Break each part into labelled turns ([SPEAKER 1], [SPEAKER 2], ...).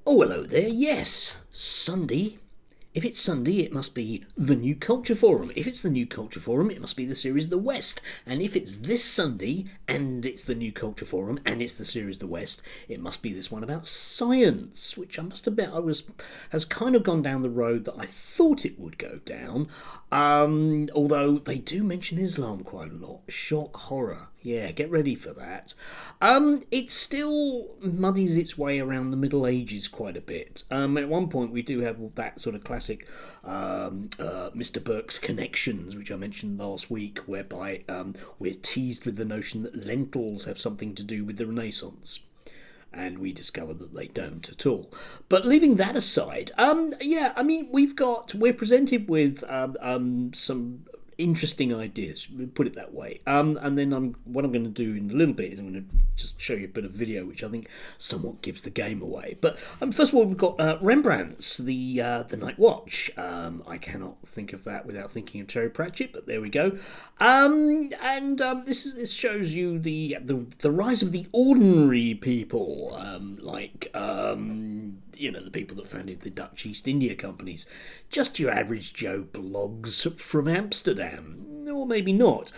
[SPEAKER 1] Oh, hello there. Yes, Sunday. If it's Sunday, it must be the New Culture Forum. If it's the New Culture Forum, it must be the series The West. And if it's this Sunday, and it's the New Culture Forum, and it's the series The West, it must be this one about science, which I must admit has kind of gone down the road that I thought it would go down. Although they do mention Islam quite a lot. Shock horror. Yeah, get ready for that. It still muddies its way around the Middle Ages quite a bit. At one point, we do have that sort of classic Mr. Burke's connections, which I mentioned last week, whereby we're teased with the notion that lentils have something to do with the Renaissance. And we discover that they don't at all. But leaving that aside, we're presented with some interesting ideas, put it that way. And then what I'm going to do in a little bit is I'm going to just show you a bit of video, which I think somewhat gives the game away. But first of all, we've got Rembrandt's The Night Watch. I cannot think of that without thinking of Terry Pratchett, but there we go. This shows you the rise of the ordinary people, the people that founded the Dutch East India Companies. Just your average Joe blogs from Amsterdam, or maybe not.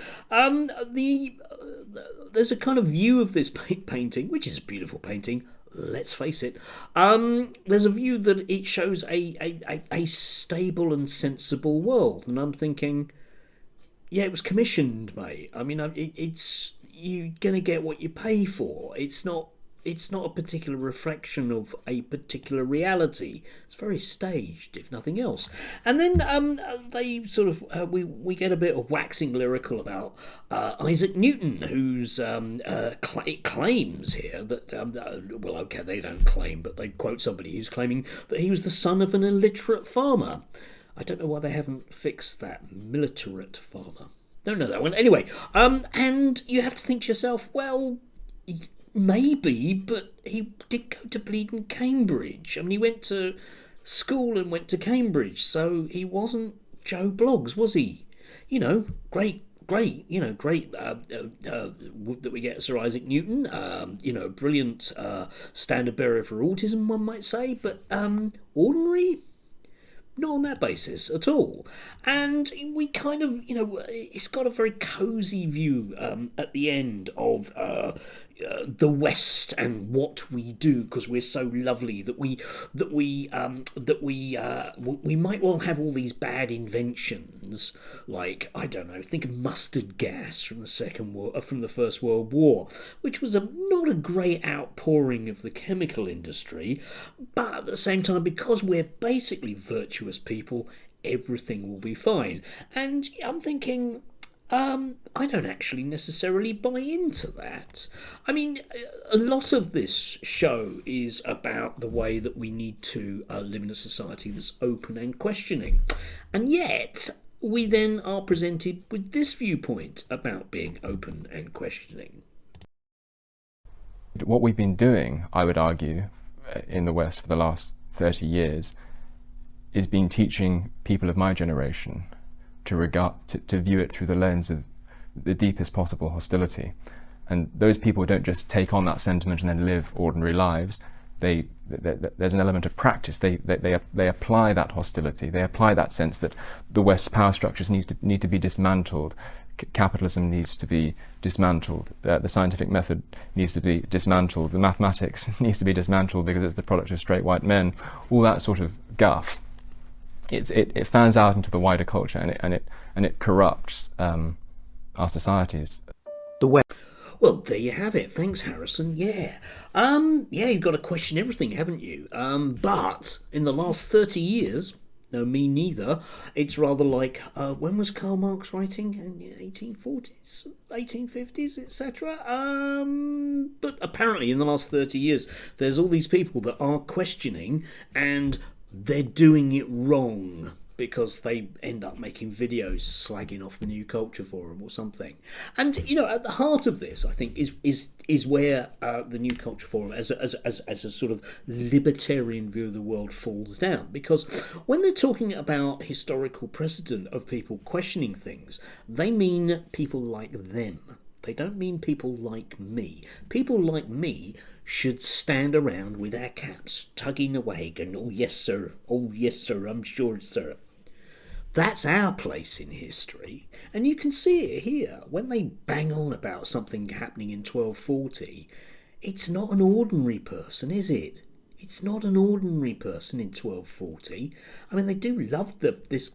[SPEAKER 1] There's a kind of view of this painting, which is a beautiful painting, let's face it. There's a view that it shows a stable and sensible world, and I'm thinking, yeah, it was commissioned, mate. I mean, it's you're gonna get what you pay for. It's not a particular reflection of a particular reality. It's very staged, if nothing else. And then they sort of we get a bit of waxing lyrical about Isaac Newton, who's it claims here that they don't claim, but they quote somebody who's claiming that he was the son of an illiterate farmer. I don't know why they haven't fixed that. Militerate farmer. Don't know that one. Anyway, and you have to think to yourself, well, maybe, but he did go to bleeding Cambridge. I mean, he went to school and went to Cambridge, so he wasn't Joe Bloggs, was he? Great that we get Sir Isaac Newton. Brilliant standard bearer for autism, one might say, but ordinary? Not on that basis at all. And we kind of, it's got a very cosy view at the end of the West and what we do, because we're so lovely that we might well have all these bad inventions, like, I don't know, think of mustard gas from the First World War, which was not a great outpouring of the chemical industry, but at the same time, because we're basically virtuous people, everything will be fine. And I'm thinking, I don't actually necessarily buy into that. I mean, a lot of this show is about the way that we need to live in a society that's open and questioning. And yet, we then are presented with this viewpoint about being open and questioning.
[SPEAKER 2] What we've been doing, I would argue, in the West for the last 30 years, is been teaching people of my generation to view it through the lens of the deepest possible hostility. And those people don't just take on that sentiment and then live ordinary lives. There's an element of practice. They apply that hostility. They apply that sense that the West's power structures need to be dismantled. Capitalism needs to be dismantled. The scientific method needs to be dismantled. The mathematics needs to be dismantled because it's the product of straight white men. All that sort of guff. It fans out into the wider culture, and it corrupts our societies.
[SPEAKER 1] Well, there you have it. Thanks, Harrison. Yeah. You've got to question everything, haven't you? But in the last 30 years, no, me neither, it's rather like, when was Karl Marx writing? In the 1840s, 1850s, etc.? But apparently in the last 30 years, there's all these people that are questioning, and they're doing it wrong because they end up making videos slagging off the New Culture Forum or something. And at the heart of this, I think, is where the New Culture Forum, as a sort of libertarian view of the world, falls down. Because when they're talking about historical precedent of people questioning things, they mean people like them. They don't mean people like me. People like me should stand around with our caps, tugging away, going, oh yes sir, I'm sure sir. That's our place in history. And you can see it here. When they bang on about something happening in 1240, it's not an ordinary person, is it? It's not an ordinary person in 1240. I mean, they do love there's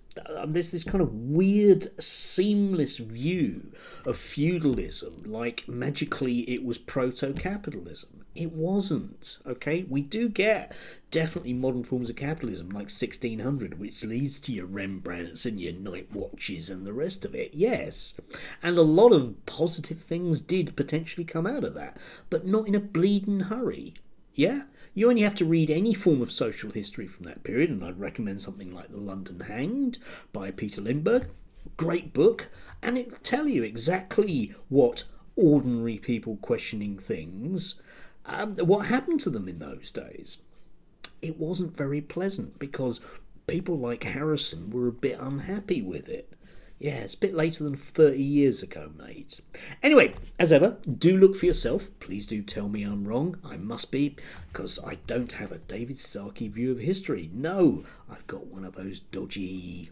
[SPEAKER 1] this kind of weird, seamless view of feudalism, like magically it was proto-capitalism. It wasn't, okay? We do get definitely modern forms of capitalism, like 1600, which leads to your Rembrandts and your night watches and the rest of it, yes. And a lot of positive things did potentially come out of that, but not in a bleeding hurry, yeah? You only have to read any form of social history from that period, and I'd recommend something like The London Hanged by Peter Lindbergh. Great book, and it'll tell you exactly what ordinary people questioning things, what happened to them in those days. It wasn't very pleasant because people like Harrison were a bit unhappy with it. Yeah, it's a bit later than 30 years ago, mate. Anyway, as ever, do look for yourself. Please do tell me I'm wrong. I must be, because I don't have a David Starkey view of history. No, I've got one of those dodgy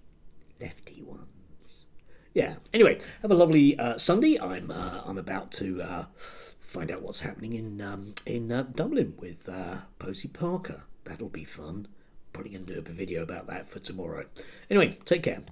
[SPEAKER 1] lefty ones. Yeah, anyway, have a lovely Sunday. I'm about to find out what's happening in Dublin with Posey Parker. That'll be fun. Probably going to do a video about that for tomorrow. Anyway, take care.